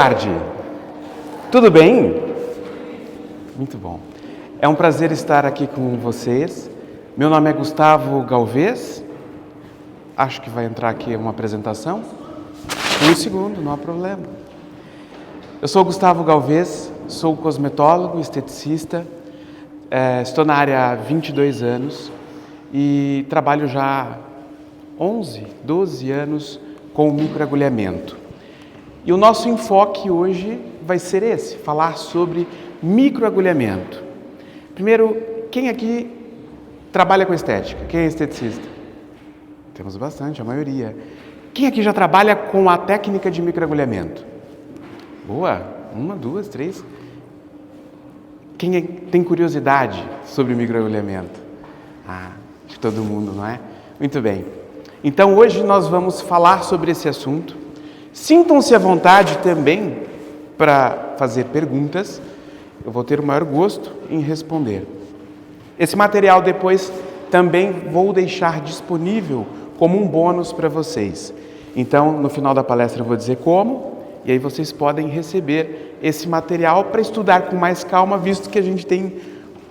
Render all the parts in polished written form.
Tarde. Tudo bem? Muito bom. É um prazer estar aqui com vocês. Meu nome é Gustavo Galvez. Acho que vai entrar aqui uma apresentação. Um segundo, não há problema. Eu sou Gustavo Galvez, sou cosmetólogo, esteticista. Estou na área há 22 anos e trabalho já 11, 12 anos com microagulhamento. E o nosso enfoque hoje vai ser esse, falar sobre microagulhamento. Primeiro, quem aqui trabalha com estética? Quem é esteticista? Temos bastante, a maioria. Quem aqui já trabalha com a técnica de microagulhamento? Boa, 1, 2, 3. Quem tem curiosidade sobre microagulhamento? Acho que todo mundo, não é? Muito bem. Então hoje nós vamos falar sobre esse assunto. Sintam-se à vontade também para fazer perguntas. Eu vou ter o maior gosto em responder. Esse material depois também vou deixar disponível como um bônus para vocês. Então, no final da palestra eu vou dizer como, e aí vocês podem receber esse material para estudar com mais calma, visto que a gente tem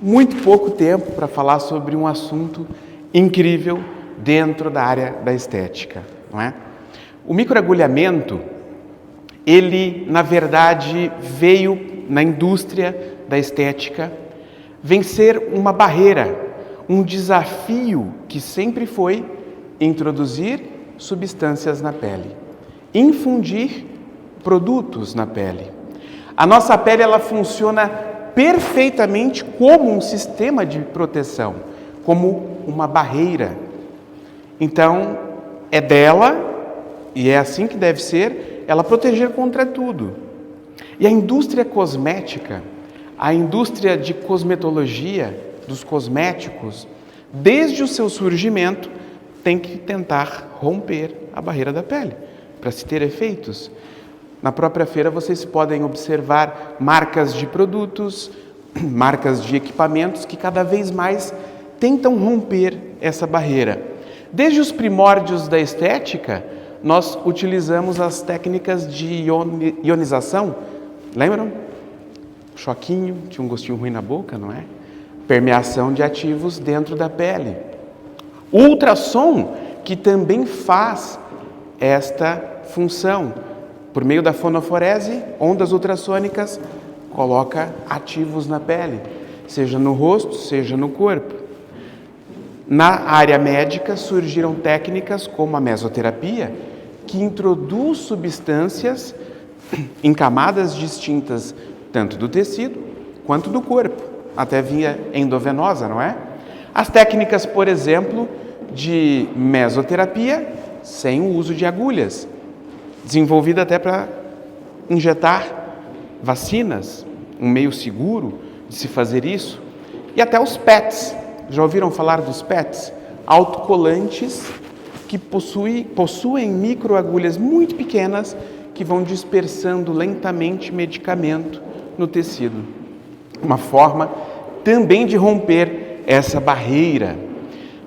muito pouco tempo para falar sobre um assunto incrível dentro da área da estética, não é? O microagulhamento, ele, na verdade, veio na indústria da estética vencer uma barreira, um desafio que sempre foi introduzir substâncias na pele, infundir produtos na pele. A nossa pele, ela funciona perfeitamente como um sistema de proteção, como uma barreira. Então, é dela, e é assim que deve ser, ela proteger contra tudo. E a indústria cosmética, a indústria de cosmetologia, dos cosméticos, desde o seu surgimento, tem que tentar romper a barreira da pele, para se ter efeitos. Na própria feira vocês podem observar marcas de produtos, marcas de equipamentos que cada vez mais tentam romper essa barreira. Desde os primórdios da estética, nós utilizamos as técnicas de ionização. Lembram? Choquinho, tinha um gostinho ruim na boca, não é? Permeação de ativos dentro da pele. Ultrassom, que também faz esta função. Por meio da fonoforese, ondas ultrassônicas, coloca ativos na pele, seja no rosto, seja no corpo. Na área médica surgiram técnicas como a mesoterapia, que introduz substâncias em camadas distintas, tanto do tecido quanto do corpo, até via endovenosa, não é? As técnicas, por exemplo, de mesoterapia, sem o uso de agulhas, desenvolvida até para injetar vacinas, um meio seguro de se fazer isso, e até os PETs. Já ouviram falar dos PETs? Autocolantes que possuem microagulhas muito pequenas que vão dispersando lentamente medicamento no tecido. Uma forma também de romper essa barreira.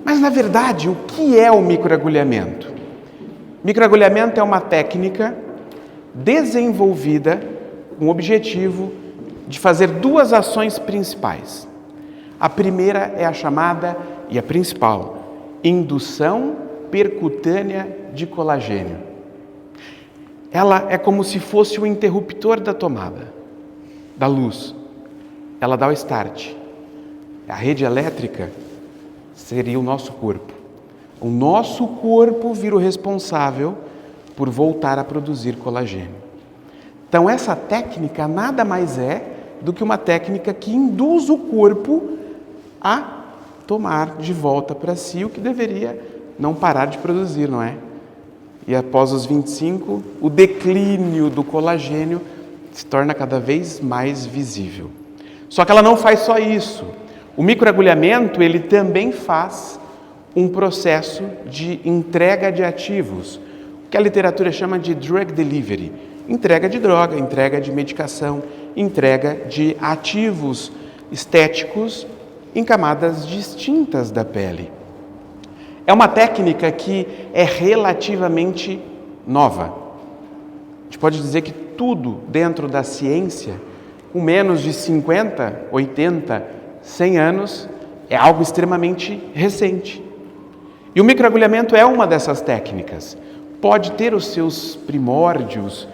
Mas, na verdade, o que é o microagulhamento? Microagulhamento é uma técnica desenvolvida com o objetivo de fazer duas ações principais. A primeira é a chamada, e a principal, indução percutânea de colagênio. Ela é como se fosse o interruptor da tomada, da luz. Ela dá o start. A rede elétrica seria o nosso corpo. O nosso corpo vira o responsável por voltar a produzir colagênio. Então, essa técnica nada mais é do que uma técnica que induz o corpo a tomar de volta para si o que deveria não parar de produzir, não é? E após os 25, o declínio do colagênio se torna cada vez mais visível. Só que ela não faz só isso. O microagulhamento, ele também faz um processo de entrega de ativos, o que a literatura chama de drug delivery. Entrega de droga, entrega de medicação, entrega de ativos estéticos em camadas distintas da pele. É uma técnica que é relativamente nova. A gente pode dizer que tudo dentro da ciência, com menos de 50, 80, 100 anos, é algo extremamente recente. E o microagulhamento é uma dessas técnicas. Pode ter os seus primórdios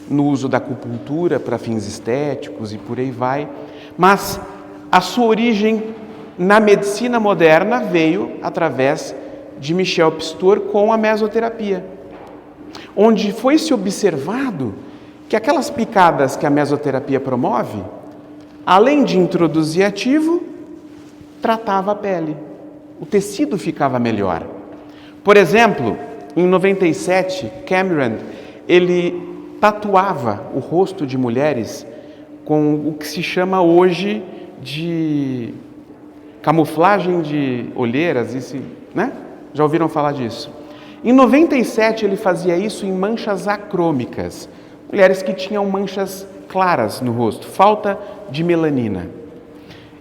no uso da acupuntura para fins estéticos e por aí vai, mas a sua origem na medicina moderna veio através de Michel Pistor com a mesoterapia, onde foi se observado que aquelas picadas que a mesoterapia promove, além de introduzir ativo, tratava a pele. O tecido ficava melhor. Por exemplo, em 97, Cameron, ele tatuava o rosto de mulheres com o que se chama hoje de camuflagem de olheiras, né? Já ouviram falar disso? Em 97, ele fazia isso em manchas acrômicas, mulheres que tinham manchas claras no rosto, falta de melanina.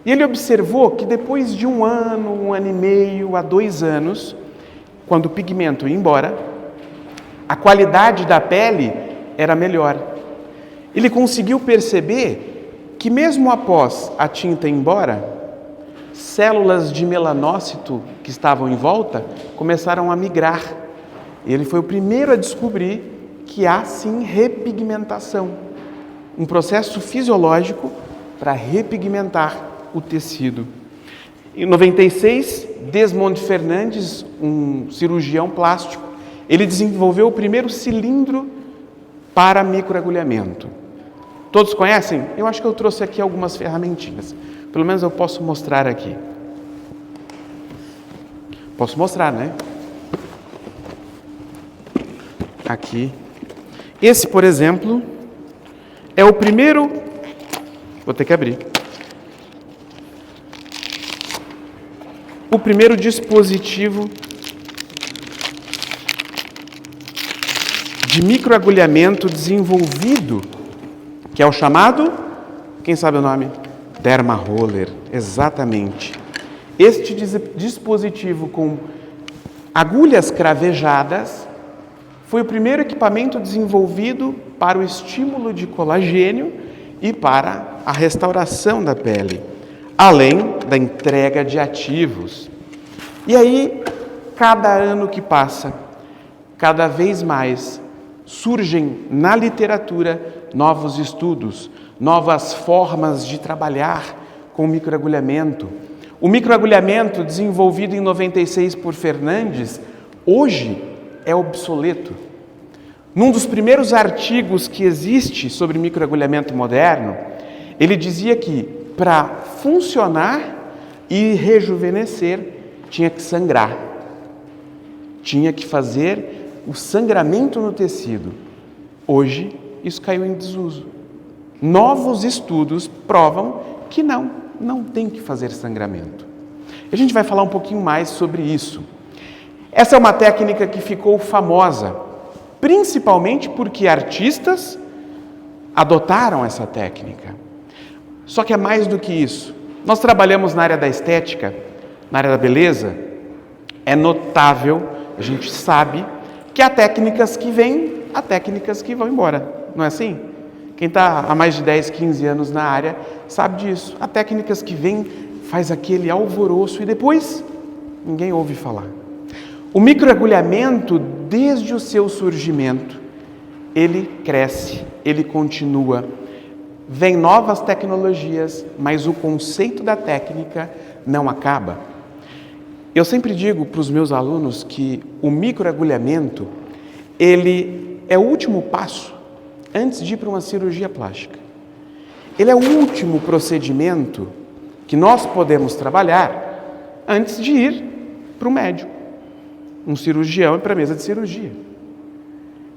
E ele observou que depois de 1 ano, 1 ano e meio, a 2 anos, quando o pigmento ia embora, a qualidade da pele era melhor. Ele conseguiu perceber que mesmo após a tinta ir embora, células de melanócito que estavam em volta começaram a migrar. Ele foi o primeiro a descobrir que há sim repigmentação, um processo fisiológico para repigmentar o tecido. Em 96, Desmond Fernandes, um cirurgião plástico, ele desenvolveu o primeiro cilindro para microagulhamento. Todos conhecem? Eu acho que eu trouxe aqui algumas ferramentinhas. Pelo menos eu posso mostrar aqui. Posso mostrar, né? Aqui. Esse, por exemplo, é o primeiro... Vou ter que abrir. O primeiro dispositivo de microagulhamento desenvolvido, que é o chamado, quem sabe o nome? Dermaroller, exatamente. Este dispositivo com agulhas cravejadas foi o primeiro equipamento desenvolvido para o estímulo de colagênio e para a restauração da pele, além da entrega de ativos. E aí, cada ano que passa, cada vez mais surgem na literatura novos estudos, novas formas de trabalhar com o microagulhamento. O microagulhamento, desenvolvido em 96 por Fernandes, hoje é obsoleto. Num dos primeiros artigos que existe sobre microagulhamento moderno, ele dizia que para funcionar e rejuvenescer tinha que sangrar, tinha que fazer o sangramento no tecido. Hoje isso caiu em desuso. Novos estudos provam que não tem que fazer sangramento. A gente vai falar um pouquinho mais sobre isso. Essa é uma técnica que ficou famosa, principalmente porque artistas adotaram essa técnica. Só que é mais do que isso. Nós trabalhamos na área da estética, na área da beleza. É notável, a gente sabe, que há técnicas que vêm, há técnicas que vão embora. Não é assim? Quem está há mais de 10, 15 anos na área sabe disso. Há técnicas que vêm, faz aquele alvoroço e depois ninguém ouve falar. O microagulhamento, desde o seu surgimento, ele cresce, ele continua. Vem novas tecnologias, mas o conceito da técnica não acaba. Eu sempre digo para os meus alunos que o microagulhamento, ele é o último passo antes de ir para uma cirurgia plástica. Ele é o último procedimento que nós podemos trabalhar antes de ir para o médico, um cirurgião e para a mesa de cirurgia.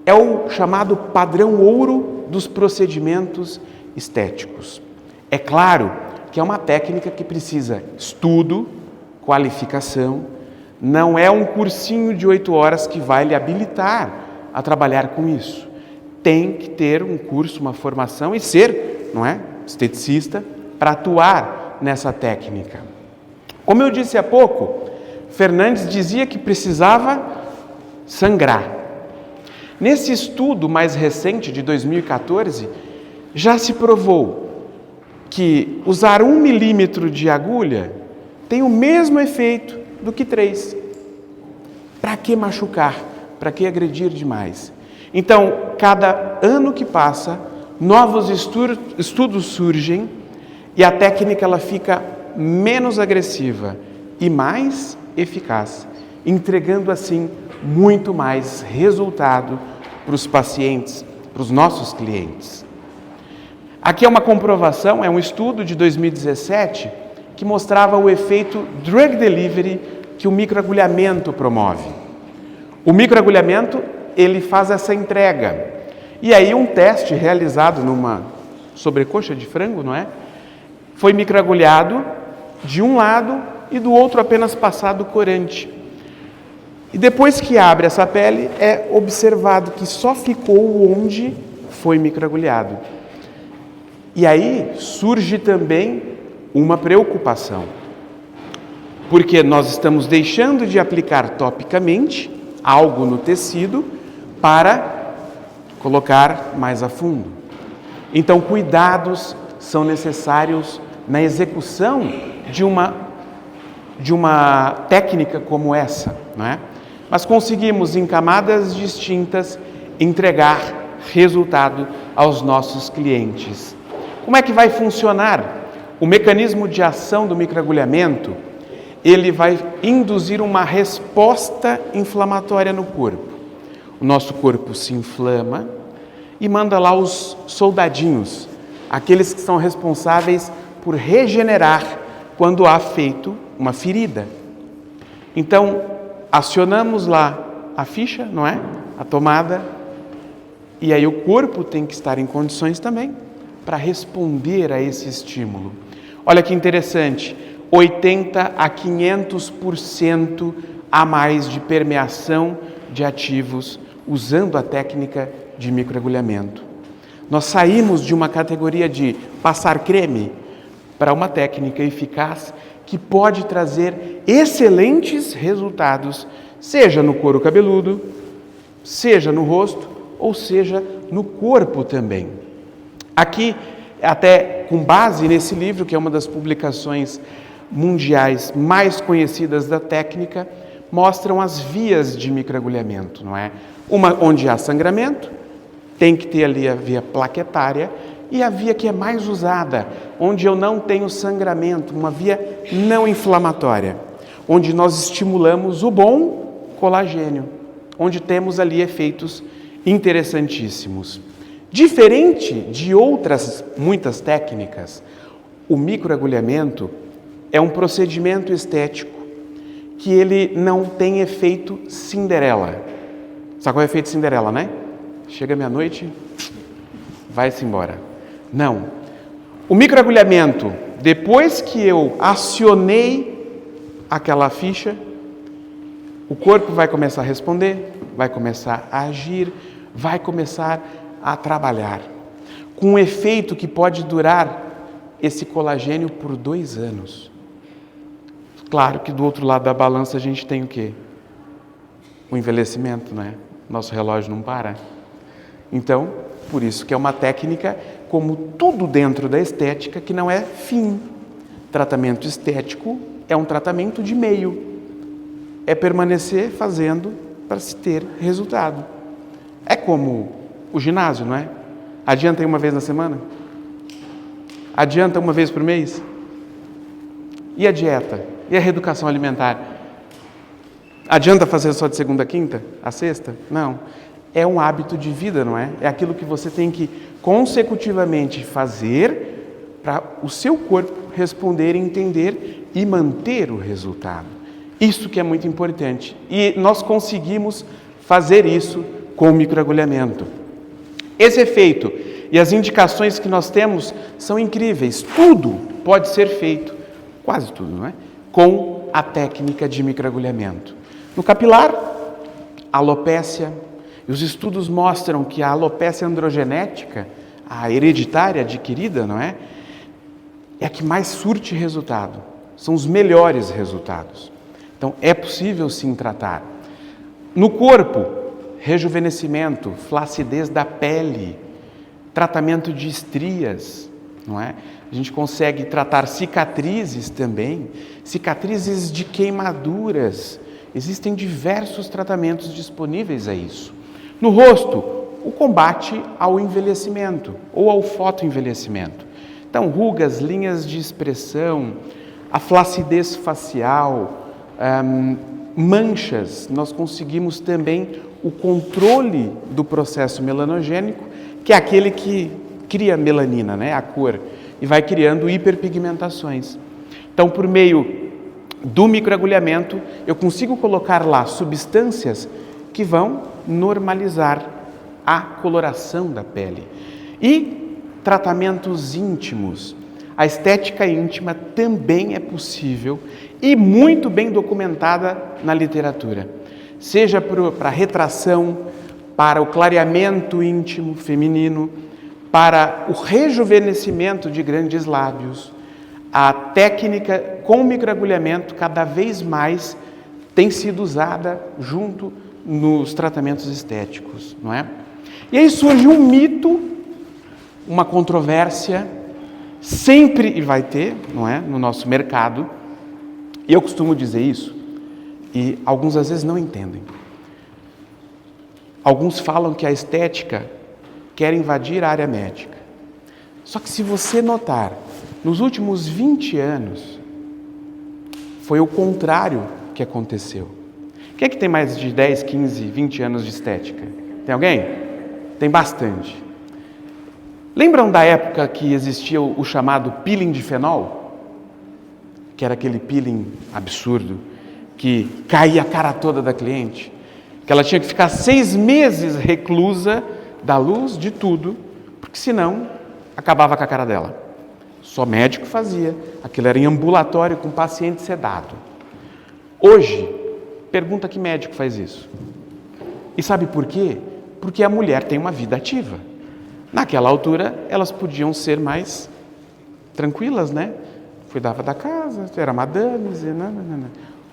É o chamado padrão ouro dos procedimentos estéticos. É claro que é uma técnica que precisa estudo, qualificação, não é um cursinho de 8 horas que vai lhe habilitar a trabalhar com isso. Tem que ter um curso, uma formação e ser, não é, esteticista para atuar nessa técnica. Como eu disse há pouco, Fernandes dizia que precisava sangrar. Nesse estudo mais recente, de 2014, já se provou que usar 1 milímetro de agulha tem o mesmo efeito do que 3. Para que machucar? Para que agredir demais? Então, cada ano que passa, novos estudos surgem e a técnica ela fica menos agressiva e mais eficaz, entregando assim muito mais resultado para os pacientes, para os nossos clientes. Aqui é uma comprovação, é um estudo de 2017 que mostrava o efeito drug delivery que o microagulhamento promove. O microagulhamento, ele faz essa entrega. E aí um teste realizado numa sobrecoxa de frango, não é? Foi microagulhado de um lado e do outro apenas passado corante. E depois que abre essa pele, é observado que só ficou onde foi microagulhado. E aí surge também uma preocupação, porque nós estamos deixando de aplicar topicamente algo no tecido para colocar mais a fundo. Então, cuidados são necessários na execução de uma técnica como essa, não é? Mas conseguimos, em camadas distintas, entregar resultado aos nossos clientes. Como é que vai funcionar? O mecanismo de ação do microagulhamento, ele vai induzir uma resposta inflamatória no corpo. O nosso corpo se inflama e manda lá os soldadinhos, aqueles que são responsáveis por regenerar quando há feito uma ferida. Então, acionamos lá a ficha, não é? A tomada, e aí o corpo tem que estar em condições também para responder a esse estímulo. Olha que interessante, 80 a 500% a mais de permeação de ativos usando a técnica de microagulhamento. Nós saímos de uma categoria de passar creme para uma técnica eficaz que pode trazer excelentes resultados, seja no couro cabeludo, seja no rosto, ou seja no corpo também. Aqui, até com base nesse livro, que é uma das publicações mundiais mais conhecidas da técnica, mostram as vias de microagulhamento, não é? Uma onde há sangramento, tem que ter ali a via plaquetária, e a via que é mais usada, onde eu não tenho sangramento, uma via não inflamatória, onde nós estimulamos o bom colagênio, onde temos ali efeitos interessantíssimos. Diferente de outras muitas técnicas, o microagulhamento é um procedimento estético que ele não tem efeito Cinderela. Sabe qual é o efeito Cinderela, né? Chega meia-noite, vai-se embora. Não. O microagulhamento, depois que eu acionei aquela ficha, o corpo vai começar a responder, vai começar a agir, vai começar a trabalhar, com um efeito que pode durar esse colagênio por 2 anos. Claro que do outro lado da balança a gente tem o quê? O envelhecimento, né? Nosso relógio não para. Então, por isso que é uma técnica, como tudo dentro da estética, que não é fim. Tratamento estético é um tratamento de meio. É permanecer fazendo para se ter resultado. É como o ginásio, não é? Adianta ir uma vez na semana? Adianta uma vez por mês? E a dieta? E a reeducação alimentar? Adianta fazer só de segunda a quinta? A sexta? Não. É um hábito de vida, não é? É aquilo que você tem que consecutivamente fazer para o seu corpo responder, entender e manter o resultado. Isso que é muito importante. E nós conseguimos fazer isso com o microagulhamento. Esse efeito e as indicações que nós temos são incríveis. Tudo pode ser feito, quase tudo, não é? Com a técnica de microagulhamento. No capilar, alopécia. E os estudos mostram que a alopécia androgenética, a hereditária adquirida, não é? É a que mais surte resultado. São os melhores resultados. Então, é possível sim tratar. No corpo, rejuvenescimento, flacidez da pele, tratamento de estrias, não é? A gente consegue tratar cicatrizes também, cicatrizes de queimaduras. Existem diversos tratamentos disponíveis a isso. No rosto, o combate ao envelhecimento ou ao fotoenvelhecimento. Então, rugas, linhas de expressão, a flacidez facial, manchas, nós conseguimos também o controle do processo melanogênico, que é aquele que cria melanina, né, a cor, e vai criando hiperpigmentações. Então, por meio do microagulhamento, eu consigo colocar lá substâncias que vão normalizar a coloração da pele. E tratamentos íntimos. A estética íntima também é possível e muito bem documentada na literatura. Seja para a retração, para o clareamento íntimo feminino, para o rejuvenescimento de grandes lábios. A técnica com microagulhamento cada vez mais tem sido usada junto nos tratamentos estéticos, não é? E aí surge um mito, uma controvérsia, sempre e vai ter, não é, no nosso mercado. E eu costumo dizer isso, e alguns às vezes não entendem. Alguns falam que a estética quer invadir a área médica. Só que se você notar, nos últimos 20 anos, foi o contrário que aconteceu. Quem é que tem mais de 10, 15, 20 anos de estética? Tem alguém? Tem bastante. Lembram da época que existia o chamado peeling de fenol? Que era aquele peeling absurdo, que caía a cara toda da cliente, que ela tinha que ficar 6 meses reclusa da luz, de tudo, porque senão acabava com a cara dela. Só médico fazia, aquilo era em ambulatório com paciente sedado. Hoje, pergunta que médico faz isso. E sabe por quê? Porque a mulher tem uma vida ativa. Naquela altura, elas podiam ser mais tranquilas, né? Cuidava da casa, era madames.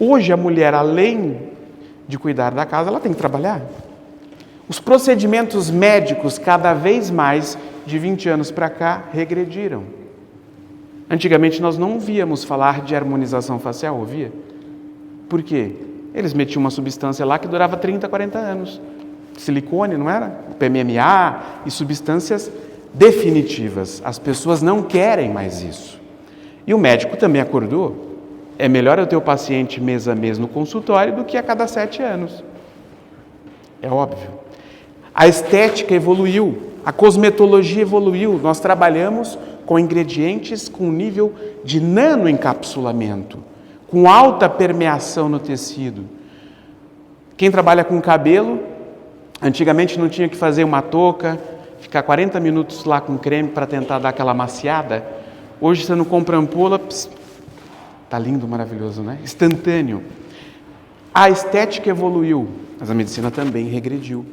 Hoje, a mulher, além de cuidar da casa, ela tem que trabalhar. Os procedimentos médicos, cada vez mais, de 20 anos para cá, regrediram. Antigamente, nós não víamos falar de harmonização facial, ouvia? Por quê? Eles metiam uma substância lá que durava 30, 40 anos. Silicone, não era? O PMMA e substâncias definitivas. As pessoas não querem mais isso. E o médico também acordou. É melhor eu ter o paciente mês a mês no consultório do que a cada 7 anos. É óbvio. A estética evoluiu, a cosmetologia evoluiu. Nós trabalhamos com ingredientes com nível de nanoencapsulamento, com alta permeação no tecido. Quem trabalha com cabelo, antigamente não tinha que fazer uma touca, ficar 40 minutos lá com creme para tentar dar aquela maciada. Hoje você não compra ampola, tá lindo, maravilhoso, né? Instantâneo. A estética evoluiu, mas a medicina também regrediu.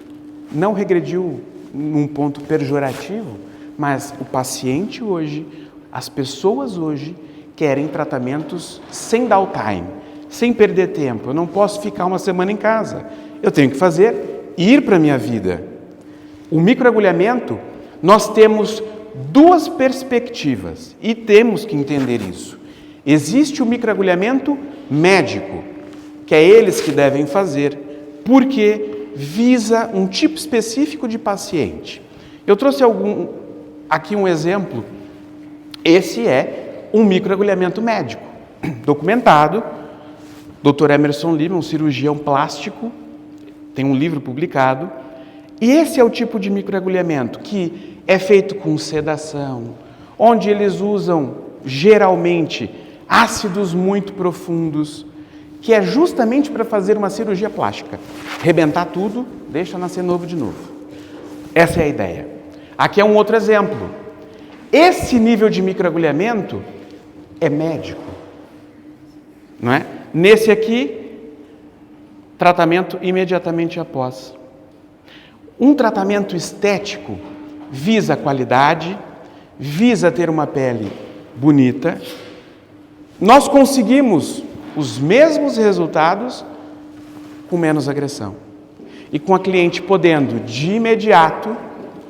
Não regrediu num ponto pejorativo, mas o paciente hoje, as pessoas hoje, querem tratamentos sem downtime, sem perder tempo. Eu não posso ficar uma semana em casa. Eu tenho que fazer, ir para a minha vida. O microagulhamento, nós temos 2 perspectivas e temos que entender isso. Existe o microagulhamento médico, que é eles que devem fazer, porque visa um tipo específico de paciente. Eu trouxe aqui um exemplo. Esse é um microagulhamento médico, documentado. Dr. Emerson Lima, um cirurgião plástico, tem um livro publicado. E esse é o tipo de microagulhamento que é feito com sedação, onde eles usam, geralmente, ácidos muito profundos, que é justamente para fazer uma cirurgia plástica. Rebentar tudo, deixa nascer novo de novo. Essa é a ideia. Aqui é um outro exemplo. Esse nível de microagulhamento é médico, não é? Nesse aqui, tratamento imediatamente após. Um tratamento estético visa a qualidade, visa ter uma pele bonita. Nós conseguimos os mesmos resultados com menos agressão. e com a cliente podendo, de imediato,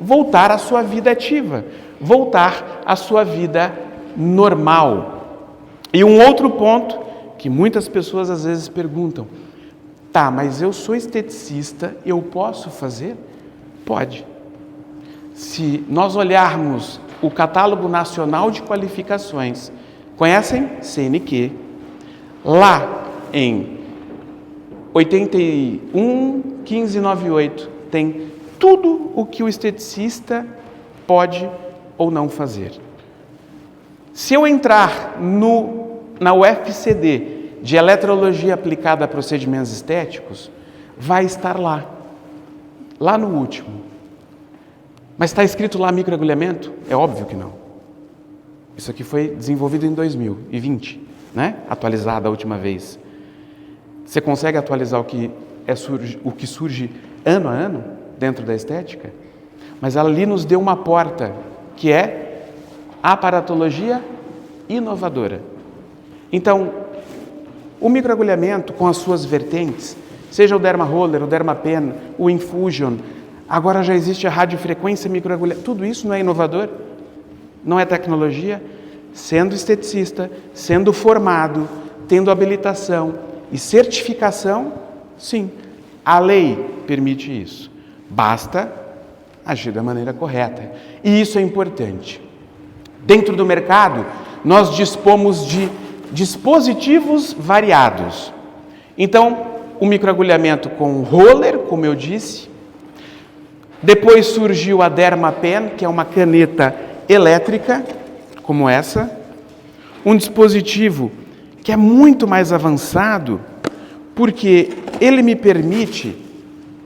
voltar à sua vida ativa, voltar à sua vida normal. E um outro ponto que muitas pessoas às vezes perguntam: tá, mas eu sou esteticista, eu posso fazer? Pode. Se nós olharmos o Catálogo Nacional de Qualificações, conhecem? CNQ. Lá em 81.1598 tem tudo o que o esteticista pode ou não fazer. Se eu entrar na UFCD de Eletrologia Aplicada a Procedimentos Estéticos, vai estar lá no último. Mas está escrito lá microagulhamento? É óbvio que não. Isso aqui foi desenvolvido em 2020, né? Atualizado a última vez. Você consegue atualizar o que surge ano a ano dentro da estética? Mas ela ali nos deu uma porta, que é a aparatologia inovadora. Então, o microagulhamento com as suas vertentes, seja o derma roller, o derma pen, o infusion, agora já existe a radiofrequência microagulhamento, tudo isso não é inovador? Não é tecnologia? Sendo esteticista, sendo formado, tendo habilitação e certificação, sim, a lei permite isso. Basta agir da maneira correta. E isso é importante. Dentro do mercado, nós dispomos de dispositivos variados. Então, o microagulhamento com roller, como eu disse. Depois surgiu a Derma Pen, que é uma caneta elétrica, como essa. Um dispositivo que é muito mais avançado, porque ele me permite,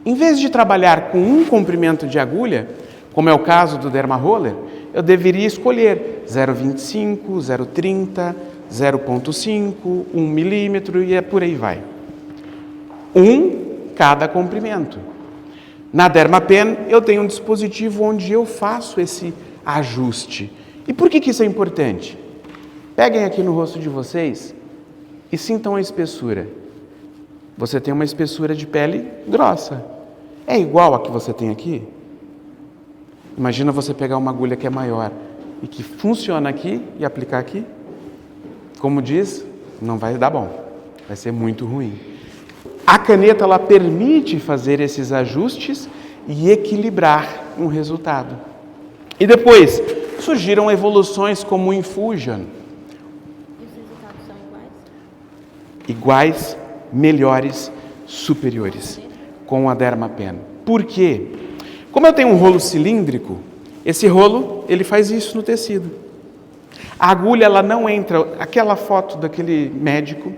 em vez de trabalhar com um comprimento de agulha, como é o caso do Derma Roller, eu deveria escolher 0,25, 0,30, 0,5, 1 milímetro e por aí vai. Cada comprimento. Na Derma Pen, eu tenho um dispositivo onde eu faço esse ajuste. E por que isso é importante? Peguem aqui no rosto de vocês e sintam a espessura. Você tem uma espessura de pele grossa. É igual a que você tem aqui? Imagina você pegar uma agulha que é maior e que funciona aqui e aplicar aqui. Como diz, não vai dar bom. Vai ser muito ruim. A caneta, ela permite fazer esses ajustes e equilibrar um resultado. E depois, surgiram evoluções como o Infusion. E os resultados são iguais? Iguais, melhores, superiores, com a Derma Pen. Por quê? Como eu tenho um rolo cilíndrico, esse rolo, ele faz isso no tecido. A agulha, ela não entra, aquela foto daquele médico,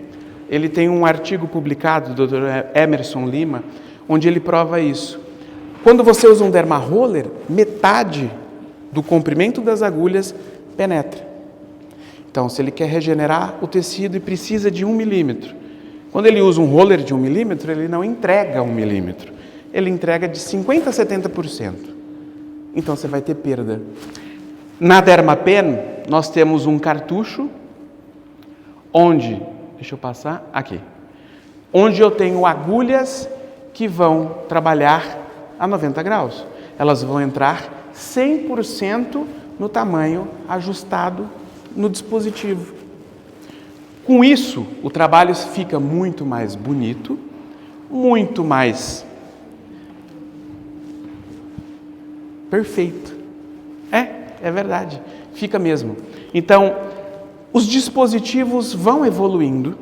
ele tem um artigo publicado do Dr. Emerson Lima, onde ele prova isso. Quando você usa um Derma Roller, metade do comprimento das agulhas penetra. Então, se ele quer regenerar o tecido e precisa de 1 milímetro, quando ele usa um roller de 1 milímetro, ele não entrega 1 milímetro, ele entrega de 50% a 70%. Então, você vai ter perda. Na Derma Pen, nós temos um cartucho, onde, deixa eu passar, aqui, onde eu tenho agulhas que vão trabalhar a 90 graus. Elas vão entrar 100% no tamanho ajustado no dispositivo. Com isso, o trabalho fica muito mais bonito, muito mais perfeito. É verdade, fica mesmo. Então, os dispositivos vão evoluindo,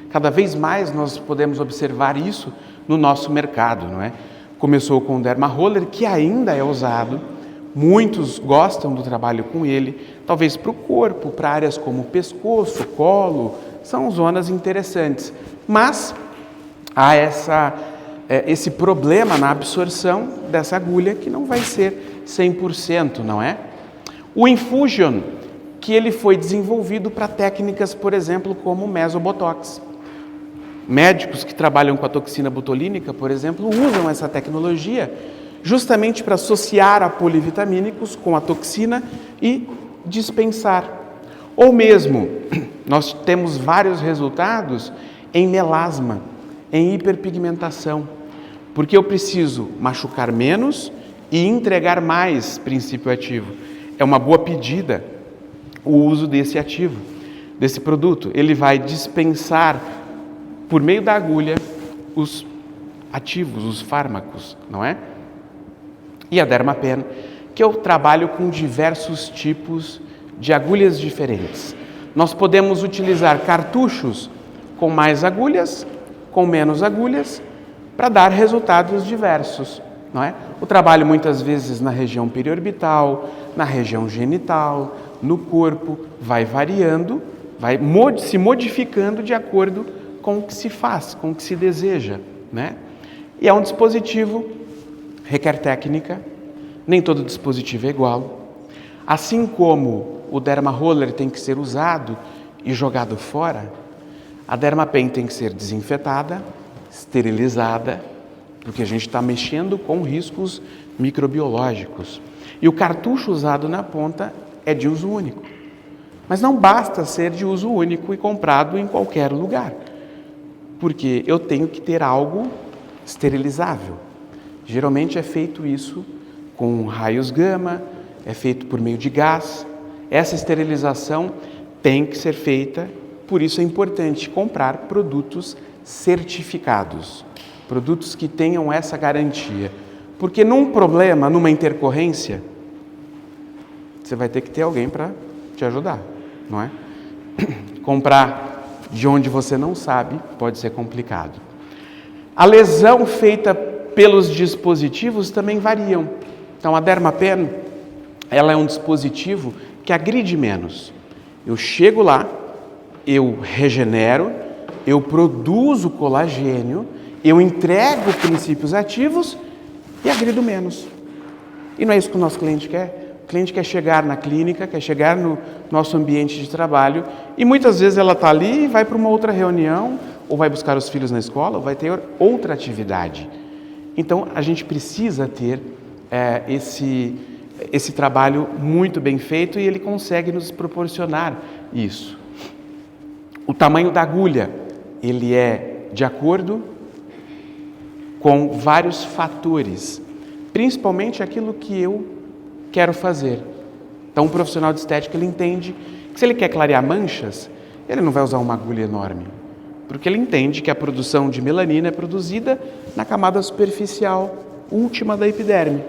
cada vez mais nós podemos observar isso no nosso mercado, não é? Começou com o Derma Roller, que ainda é usado, muitos gostam do trabalho com ele, talvez para o corpo, para áreas como pescoço, colo, são zonas interessantes. Mas há esse problema na absorção dessa agulha que não vai ser 100%, não é? O Infusion, que ele foi desenvolvido para técnicas, por exemplo, como o mesobotox. Médicos que trabalham com a toxina botulínica, por exemplo, usam essa tecnologia justamente para associar a polivitamínicos com a toxina e dispensar. Ou mesmo, nós temos vários resultados em melasma, em hiperpigmentação, Porque eu preciso machucar menos e entregar mais princípio ativo. É uma boa pedida o uso desse ativo, desse produto. Ele vai dispensar, por meio da agulha, os ativos, os fármacos, não é? E a Dermapen, que eu trabalho com diversos tipos de agulhas diferentes. Nós podemos utilizar cartuchos com mais agulhas, com menos agulhas, para dar resultados diversos, não é? O trabalho muitas vezes na região periorbital, na região genital, no corpo, vai variando, vai se modificando de acordo com o que se faz, com o que se deseja, né? E é um dispositivo, requer técnica, nem todo dispositivo é igual. Assim como o Derma Roller tem que ser usado e jogado fora, a Dermapen tem que ser desinfetada, esterilizada, porque a gente está mexendo com riscos microbiológicos. E o cartucho usado na ponta é de uso único. Mas não basta ser de uso único e comprado em qualquer lugar, porque eu tenho que ter algo esterilizável. Geralmente é feito isso com raios gama, é feito por meio de gás. Essa esterilização tem que ser feita, por isso é importante comprar produtos certificados, produtos que tenham essa garantia. Porque num problema, numa intercorrência, você vai ter que ter alguém para te ajudar, não é? Comprar de onde você não sabe pode ser complicado. A lesão feita pelos dispositivos também variam. Então a Dermapen, ela é um dispositivo que agride menos. Eu chego lá, eu regenero, eu produzo colagênio, eu entrego princípios ativos e agrido menos. E não é isso que o nosso cliente quer. O cliente quer chegar na clínica, quer chegar no nosso ambiente de trabalho e muitas vezes ela está ali e vai para uma outra reunião, ou vai buscar os filhos na escola, ou vai ter outra atividade. Então a gente precisa ter esse trabalho muito bem feito e ele consegue nos proporcionar isso. O tamanho da agulha, ele é de acordo com vários fatores, principalmente aquilo que eu quero fazer. Então, um profissional de estética, ele entende que se ele quer clarear manchas, ele não vai usar uma agulha enorme, porque ele entende que a produção de melanina é produzida na camada superficial última da epiderme.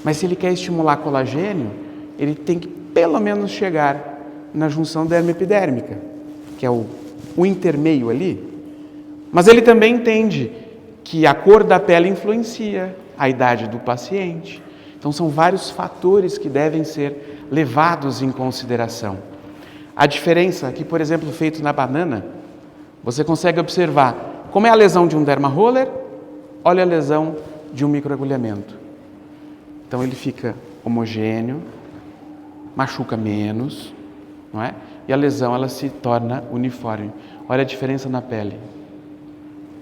Mas se ele quer estimular colagênio, ele tem que pelo menos chegar na junção dermoepidérmica, que é o intermeio ali. Mas ele também entende que a cor da pele influencia a idade do paciente. Então são vários fatores que devem ser levados em consideração. A diferença aqui, por exemplo, feito na banana, você consegue observar como é a lesão de um derma roller, olha a lesão de um microagulhamento. Então ele fica homogêneo, machuca menos, não é? E a lesão ela se torna uniforme. Olha a diferença na pele,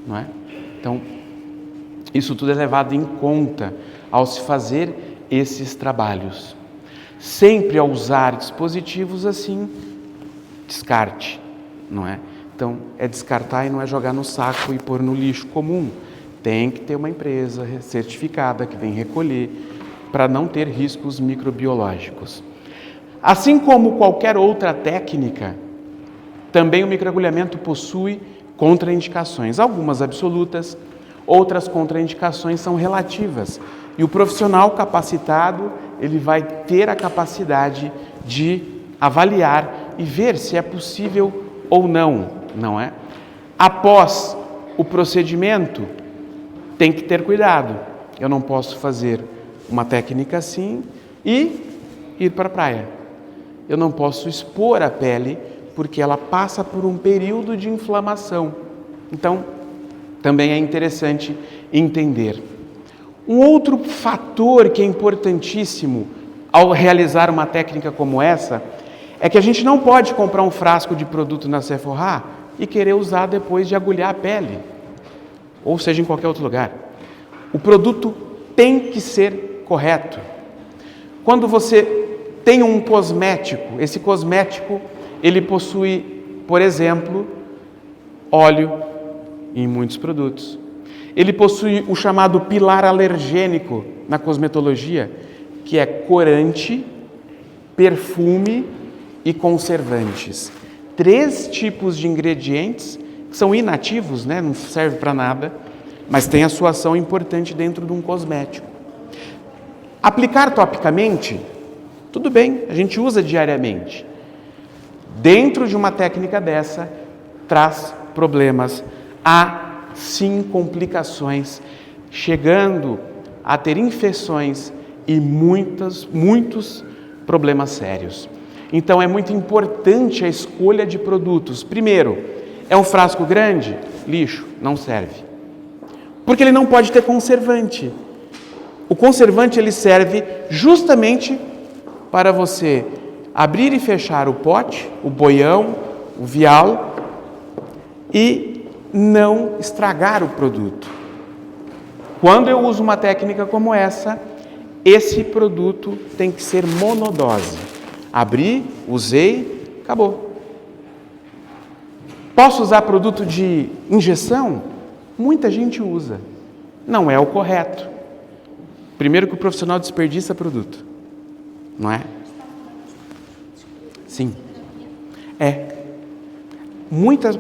não é? Então isso tudo é levado em conta ao se fazer esses trabalhos. Sempre ao usar dispositivos assim, descarte, não é? Então é descartar e não é jogar no saco e pôr no lixo comum. Tem que ter uma empresa certificada que vem recolher para não ter riscos microbiológicos. Assim como qualquer outra técnica, também o microagulhamento possui contraindicações, algumas absolutas, outras contraindicações são relativas. E o profissional capacitado, ele vai ter a capacidade de avaliar e ver se é possível ou não, não é? Após o procedimento, tem que ter cuidado. Eu não posso fazer uma técnica assim e ir para a praia. Eu não posso expor a pele porque ela passa por um período de inflamação. Então, também é interessante entender. Um outro fator que é importantíssimo ao realizar uma técnica como essa é que a gente não pode comprar um frasco de produto na Sephora e querer usar depois de agulhar a pele, ou seja, em qualquer outro lugar. O produto tem que ser correto. Quando você tem um cosmético, esse cosmético, ele possui, por exemplo, óleo em muitos produtos. Ele possui o chamado pilar alergênico na cosmetologia, que é corante, perfume e conservantes. 3 tipos de ingredientes que são inativos, né? Não serve para nada, mas tem a sua ação importante dentro de um cosmético. Aplicar topicamente, tudo bem, a gente usa diariamente. Dentro de uma técnica dessa, traz problemas. Há sim complicações, chegando a ter infecções e muitos problemas sérios. Então é muito importante a escolha de produtos. Primeiro, é um frasco grande? Lixo, não serve. Porque ele não pode ter conservante. O conservante ele serve justamente para você abrir e fechar o pote, o boião, o vial e não estragar o produto. Quando eu uso uma técnica como essa, esse produto tem que ser monodose. Abri, usei, acabou. Posso usar produto de injeção? Muita gente usa. Não é o correto. Primeiro que o profissional desperdiça produto, não é? Sim.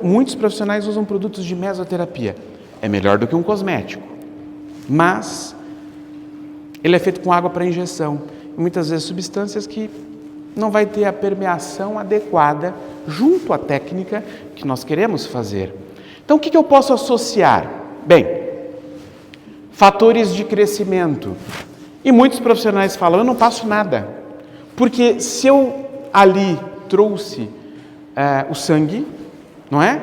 Muitos profissionais usam produtos de mesoterapia. É melhor do que um cosmético. Mas ele é feito com água para injeção. E muitas vezes substâncias que não vai ter a permeação adequada junto à técnica que nós queremos fazer. Então, o que eu posso associar? Bem, fatores de crescimento. E muitos profissionais falam, eu não passo nada. Porque se eu ali trouxe o sangue, não é?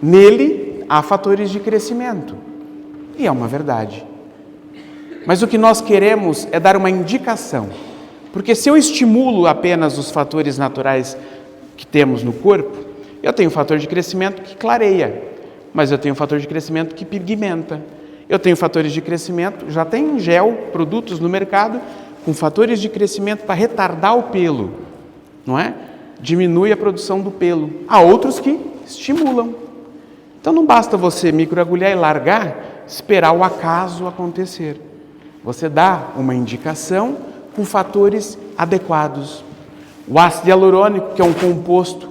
Nele há fatores de crescimento. E é uma verdade. Mas o que nós queremos é dar uma indicação. Porque se eu estimulo apenas os fatores naturais que temos no corpo, eu tenho um fator de crescimento que clareia, mas eu tenho um fator de crescimento que pigmenta. Eu tenho fatores de crescimento, já tem em gel, produtos no mercado, com fatores de crescimento para retardar o pelo, não é? Diminui a produção do pelo. Há outros que estimulam. Então não basta você microagulhar e largar, esperar o acaso acontecer. Você dá uma indicação com fatores adequados. O ácido hialurônico, que é um composto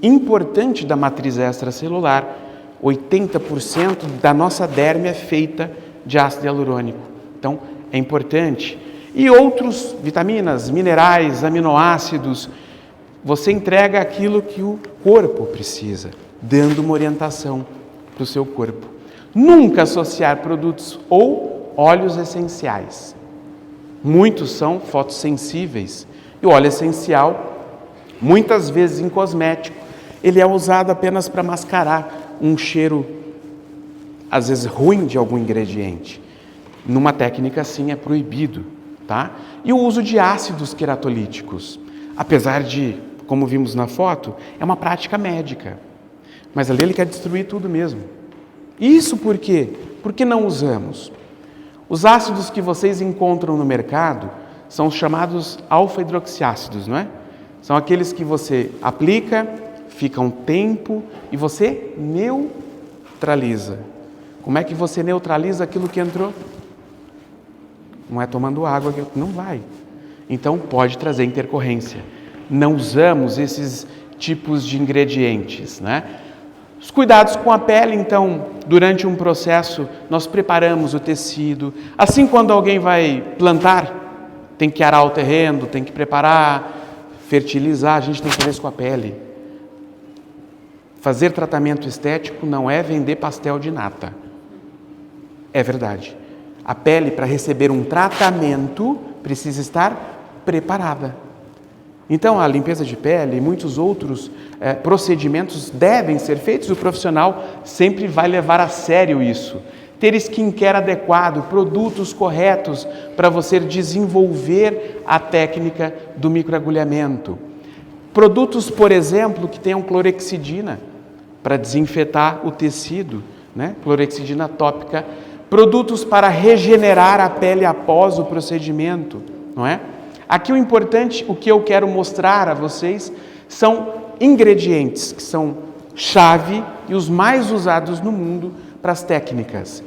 importante da matriz extracelular, 80% da nossa derme é feita de ácido hialurônico. Então, é importante. E outros vitaminas, minerais, aminoácidos, você entrega aquilo que o corpo precisa, dando uma orientação para o seu corpo. Nunca associar produtos ou óleos essenciais. Muitos são fotossensíveis. E o óleo essencial, muitas vezes em cosmético, ele é usado apenas para mascarar um cheiro, às vezes ruim, de algum ingrediente. Numa técnica assim é proibido, tá? E o uso de ácidos queratolíticos, apesar de, como vimos na foto, é uma prática médica. Mas ali ele quer destruir tudo mesmo. Isso por quê? Por que não usamos? Os ácidos que vocês encontram no mercado são os chamados alfa-hidroxiácidos, não é? São aqueles que você aplica, fica um tempo e você neutraliza. Como é que você neutraliza aquilo que entrou? Não é tomando água, não vai. Então pode trazer intercorrência. Não usamos esses tipos de ingredientes, né? Os cuidados com a pele, então, durante um processo, nós preparamos o tecido. Assim, quando alguém vai plantar, tem que arar o terreno, tem que preparar, fertilizar, a gente tem que fazer isso com a pele. Fazer tratamento estético não é vender pastel de nata. É verdade. A pele, para receber um tratamento, precisa estar preparada. Então, a limpeza de pele e muitos outros procedimentos devem ser feitos. O profissional sempre vai levar a sério isso. Ter skincare adequado, produtos corretos para você desenvolver a técnica do microagulhamento. Produtos, por exemplo, que tenham clorexidina para desinfetar o tecido, né? Clorexidina tópica. Produtos para regenerar a pele após o procedimento, não é? Aqui o importante, o que eu quero mostrar a vocês, são ingredientes que são chave e os mais usados no mundo para as técnicas.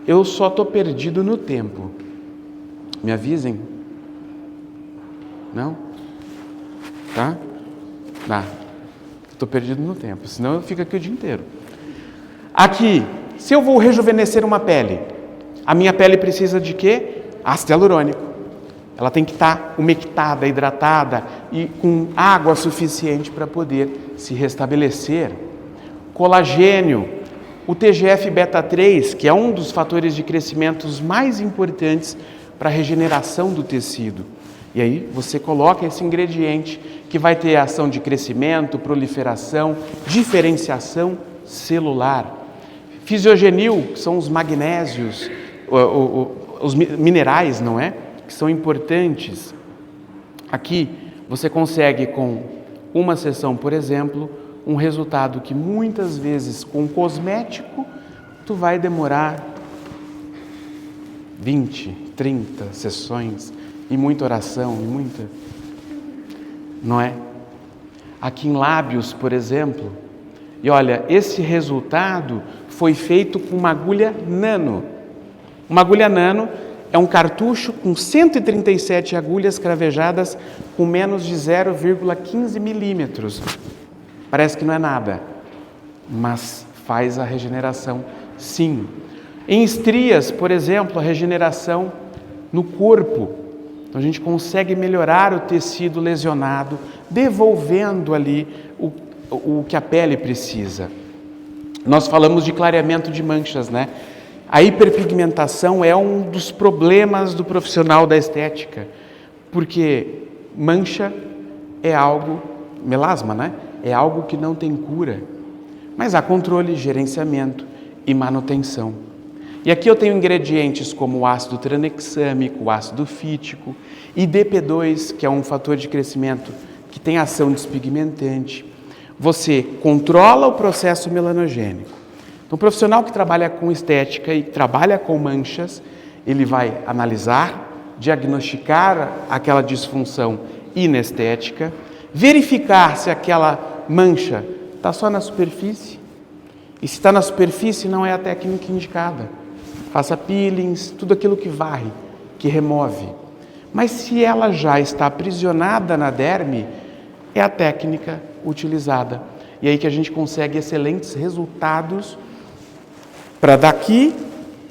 Eu só estou perdido no tempo. Me avisem? Não? Tá? Tá. Estou perdido no tempo, senão eu fico aqui o dia inteiro. Aqui, se eu vou rejuvenescer uma pele, a minha pele precisa de quê? Ácido hialurônico. Ela tem que estar umectada, hidratada e com água suficiente para poder se restabelecer. Colagênio, o TGF-beta3, que é um dos fatores de crescimento mais importantes para a regeneração do tecido. E aí você coloca esse ingrediente que vai ter ação de crescimento, proliferação, diferenciação celular. Fisiogenil, que são os magnésios, os minerais, não é? Que são importantes. Aqui você consegue com uma sessão, por exemplo, um resultado que muitas vezes com cosmético tu vai demorar 20, 30 sessões e muita oração e muita, não é? Aqui em lábios, por exemplo, e olha, esse resultado foi feito com uma agulha nano. Uma agulha nano é um cartucho com 137 agulhas cravejadas com menos de 0,15 milímetros. Parece que não é nada, mas faz a regeneração sim. Em estrias, por exemplo, a regeneração no corpo. Então a gente consegue melhorar o tecido lesionado, devolvendo ali o que a pele precisa. Nós falamos de clareamento de manchas, né? A hiperpigmentação é um dos problemas do profissional da estética, porque mancha é algo, melasma, né? É algo que não tem cura, mas há controle, gerenciamento e manutenção. E aqui eu tenho ingredientes como o ácido tranexâmico, o ácido fítico, IDP2, que é um fator de crescimento que tem ação despigmentante. Você controla o processo melanogênico. Então, o profissional que trabalha com estética e trabalha com manchas, ele vai analisar, diagnosticar aquela disfunção inestética, verificar se aquela mancha está só na superfície, e se está na superfície não é a técnica indicada. Faça peelings, tudo aquilo que varre, que remove. Mas se ela já está aprisionada na derme, é a técnica utilizada. E aí que a gente consegue excelentes resultados para daqui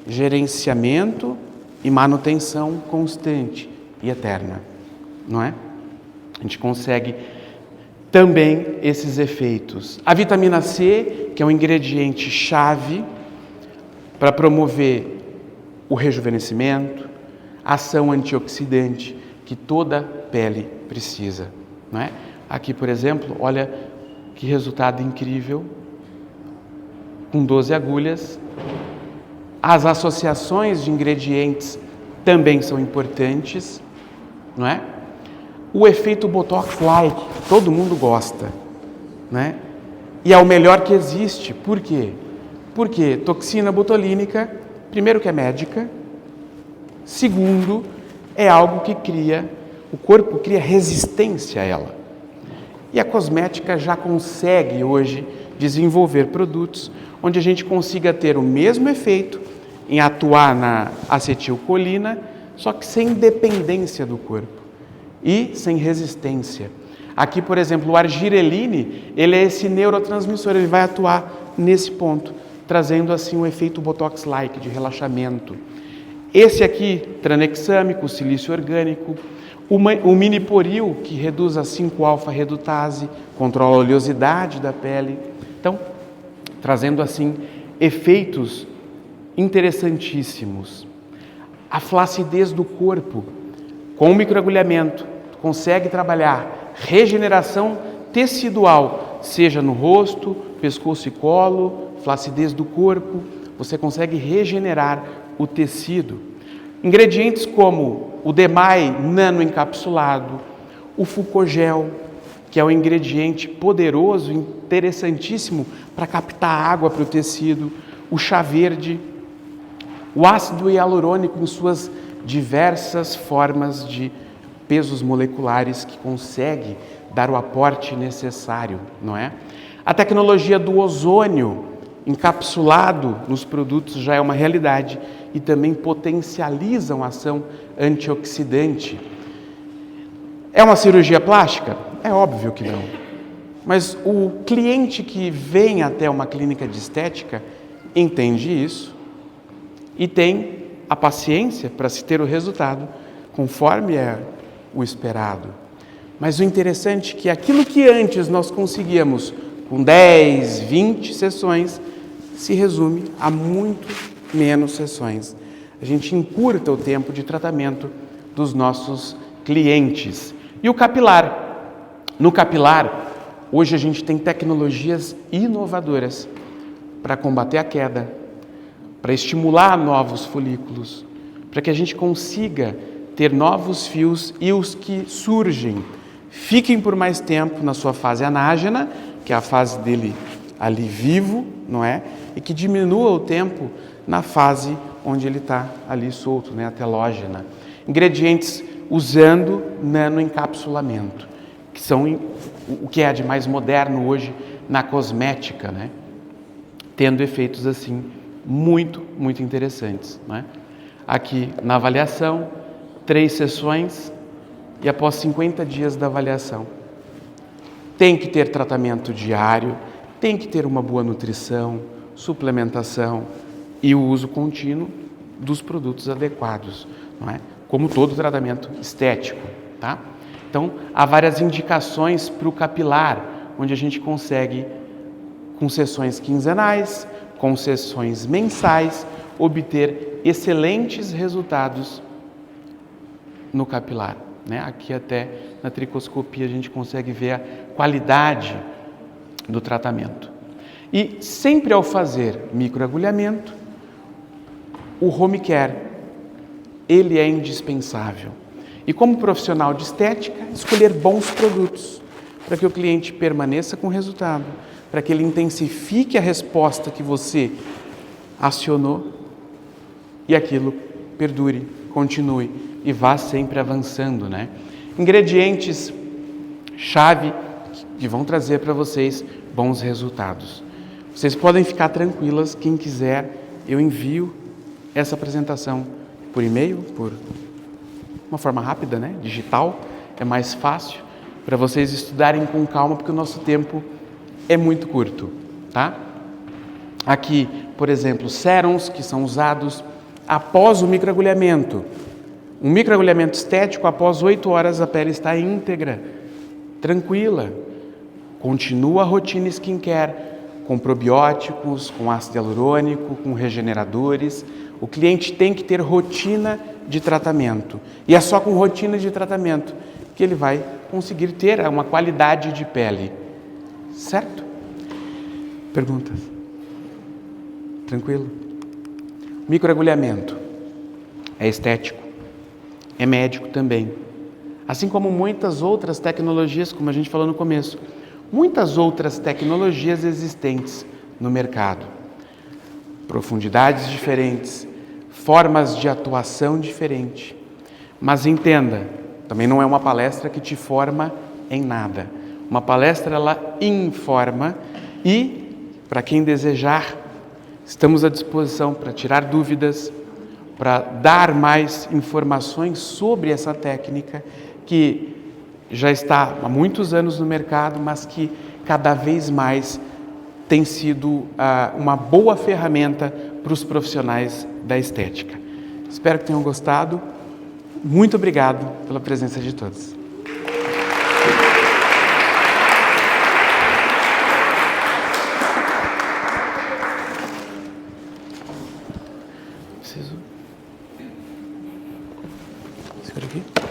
gerenciamento e manutenção constante e eterna, não é? A gente consegue também esses efeitos. A vitamina C, que é um ingrediente chave para promover o rejuvenescimento, a ação antioxidante que toda pele precisa, não é? Aqui, por exemplo, olha que resultado incrível, com 12 agulhas. As associações de ingredientes também são importantes, não é? O efeito Botox-like, todo mundo gosta, né? E é o melhor que existe. Por quê? Porque toxina botulínica, primeiro que é médica, segundo, é algo que o corpo cria resistência a ela. E a cosmética já consegue hoje desenvolver produtos onde a gente consiga ter o mesmo efeito em atuar na acetilcolina, só que sem dependência do corpo e sem resistência. Aqui, por exemplo, o argireline, ele é esse neurotransmissor, ele vai atuar nesse ponto, trazendo assim um efeito Botox-like de relaxamento. Esse aqui, tranexâmico, silício orgânico, o miniporil, que reduz a 5-alfa-redutase, controla a oleosidade da pele. Então, trazendo assim efeitos interessantíssimos. A flacidez do corpo, com o microagulhamento, consegue trabalhar regeneração tecidual, seja no rosto, pescoço e colo, flacidez do corpo, você consegue regenerar o tecido. Ingredientes como o Demai nano encapsulado, o Fucogel, que é um ingrediente poderoso, interessantíssimo para captar água para o tecido, o chá verde, o ácido hialurônico em suas diversas formas de pesos moleculares que consegue dar o aporte necessário, não é? A tecnologia do ozônio encapsulado nos produtos já é uma realidade e também potencializam a ação antioxidante. É uma cirurgia plástica? É óbvio que não. Mas o cliente que vem até uma clínica de estética entende isso e tem a paciência para se ter o resultado conforme é o esperado. Mas o interessante é que aquilo que antes nós conseguíamos com 10, 20 sessões, se resume a muito menos sessões. A gente encurta o tempo de tratamento dos nossos clientes. E o capilar? No capilar, hoje a gente tem tecnologias inovadoras para combater a queda, para estimular novos folículos, para que a gente consiga ter novos fios e os que surgem fiquem por mais tempo na sua fase anágena, que é a fase dele ali vivo, não é? E que diminua o tempo na fase onde ele está ali solto, né? A telógena. Ingredientes usando nanoencapsulamento, que são o que é de mais moderno hoje na cosmética, né? Tendo efeitos assim muito, muito interessantes, né? Aqui na avaliação, 3 sessões e após 50 dias da avaliação. Tem que ter tratamento diário, tem que ter uma boa nutrição, suplementação e o uso contínuo dos produtos adequados, não é? Como todo tratamento estético, tá? Então, há várias indicações para o capilar, onde a gente consegue, com sessões quinzenais, com sessões mensais, obter excelentes resultados no capilar, né? Aqui até na tricoscopia a gente consegue ver a qualidade do tratamento. E sempre ao fazer microagulhamento, o home care, ele é indispensável. E como profissional de estética, escolher bons produtos para que o cliente permaneça com o resultado, para que ele intensifique a resposta que você acionou e aquilo perdure, continue e vá sempre avançando, né? Ingredientes chave que vão trazer para vocês bons resultados. Vocês podem ficar tranquilas, quem quiser, eu envio essa apresentação por e-mail, por uma forma rápida, né? Digital, é mais fácil para vocês estudarem com calma, porque o nosso tempo é muito curto, tá? Aqui, por exemplo, sérums que são usados após o microagulhamento. Um microagulhamento estético, após 8 horas a pele está íntegra, tranquila. Continua a rotina skincare, com probióticos, com ácido hialurônico, com regeneradores. O cliente tem que ter rotina de tratamento. E é só com rotina de tratamento que ele vai conseguir ter uma qualidade de pele. Certo? Perguntas? Tranquilo? Microagulhamento é estético, é médico também. Assim como muitas outras tecnologias, como a gente falou no começo, muitas outras tecnologias existentes no mercado. Profundidades diferentes, formas de atuação diferentes. Mas entenda, também não é uma palestra que te forma em nada. Uma palestra, ela informa e, para quem desejar, estamos à disposição para tirar dúvidas, para dar mais informações sobre essa técnica que já está há muitos anos no mercado, mas que cada vez mais tem sido uma boa ferramenta para os profissionais da estética. Espero que tenham gostado. Muito obrigado pela presença de todos. Preciso... Segura aqui.